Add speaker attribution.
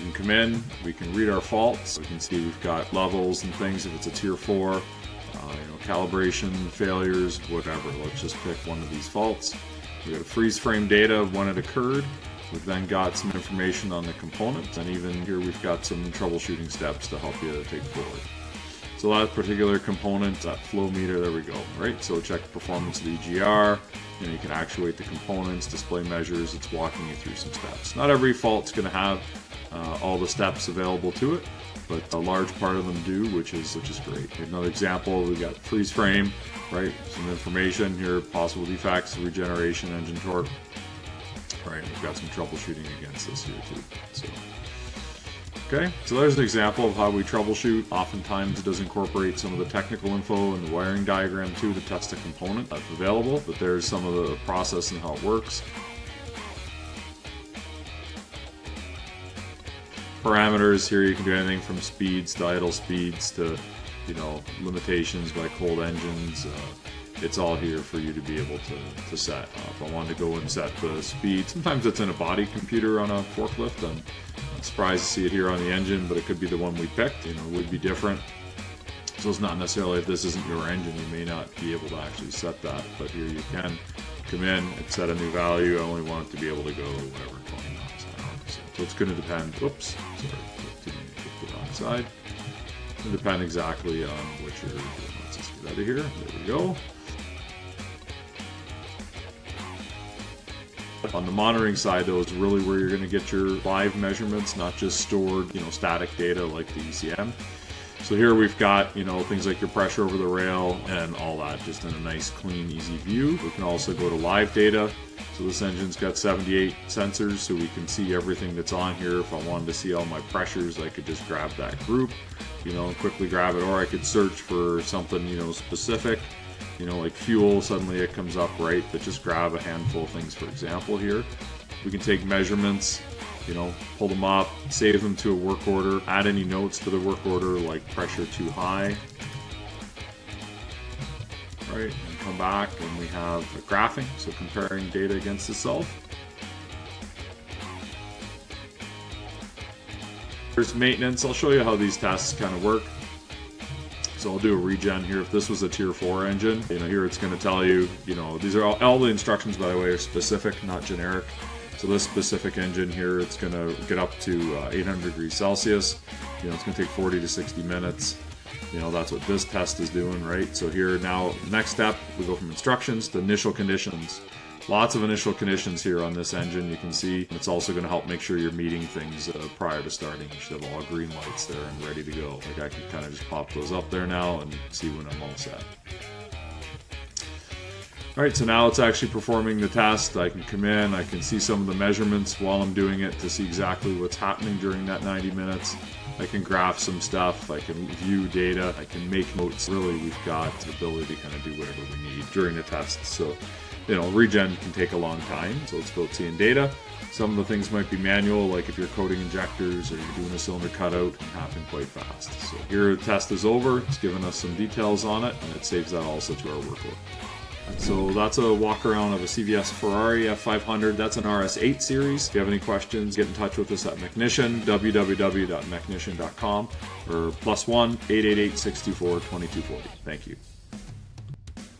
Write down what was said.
Speaker 1: can come in, we can read our faults. We can see we've got levels and things if it's a tier 4, calibration, failures, whatever. Let's just pick one of these faults. We got a freeze frame data of when it occurred. We've then got some information on the components, and even here we've got some troubleshooting steps to help you take forward. So that particular component, that flow meter, there we go, right? So check the performance of the EGR, you can actuate the components, display measures, it's walking you through some steps. Not every fault's going to have all the steps available to it, but a large part of them do, which is great. Another example, we got freeze frame, right? Some information here, possible defects, regeneration, engine torque. Right, we've got some troubleshooting against this here too. Okay, so there's an example of how we troubleshoot. Oftentimes it does incorporate some of the technical info and the wiring diagram too to test a component that's available, but there's some of the process and how it works. Parameters here, you can do anything from speeds to idle speeds to, limitations by cold engines. It's all here for you to be able to set. If I wanted to go and set the speed, sometimes it's in a body computer on a forklift. I'm surprised to see it here on the engine, but it could be the one we picked. It would be different. So it's not necessarily, if this isn't your engine, you may not be able to actually set that. But here you can come in and set a new value. I only want it to be able to go whatever, 20 knots an hour. So it's going to depend. Oops, sorry, click the wrong side. It's going to depend exactly on what you're doing. Let's just get out of here. There we go. On the monitoring side, though, is really where you're going to get your live measurements, not just stored, static data like the ECM. So here we've got, things like your pressure over the rail and all that, just in a nice, clean, easy view. We can also go to live data. So this engine's got 78 sensors, so we can see everything that's on here. If I wanted to see all my pressures, I could just grab that group, quickly grab it, or I could search for something, specific. Like fuel, suddenly it comes up, right? But just grab a handful of things, for example, here. We can take measurements, pull them up, save them to a work order, add any notes to the work order, like pressure too high. Right, and come back and we have a graphing, so comparing data against itself. There's maintenance. I'll show you how these tests kind of work. So I'll do a regen here. If this was a tier 4 engine, here it's going to tell you, these are all the instructions, by the way, are specific, not generic. So this specific engine here, it's going to get up to 800 degrees Celsius. It's going to take 40 to 60 minutes. That's what this test is doing, right? So here now, next step, we go from instructions to initial conditions. Lots of initial conditions here on this engine, you can see. It's also going to help make sure you're meeting things prior to starting. You should have all green lights there and ready to go. Like I can kind of just pop those up there now and see when I'm all set. Alright, so now it's actually performing the test. I can come in, I can see some of the measurements while I'm doing it to see exactly what's happening during that 90 minutes. I can graph some stuff, I can view data, I can make notes. Really, we've got the ability to kind of do whatever we need during the test. So, regen can take a long time, so it's about seeing data. Some of the things might be manual, like if you're coating injectors or you're doing a cylinder cutout, can happen quite fast. So here the test is over, it's given us some details on it, and it saves that also to our workload. So that's a walk around of a CVS Ferrari F500. That's an RS8 series. If you have any questions, get in touch with us at Mechnician, www.mechnician.com, or +1 888 624 2240. Thank you.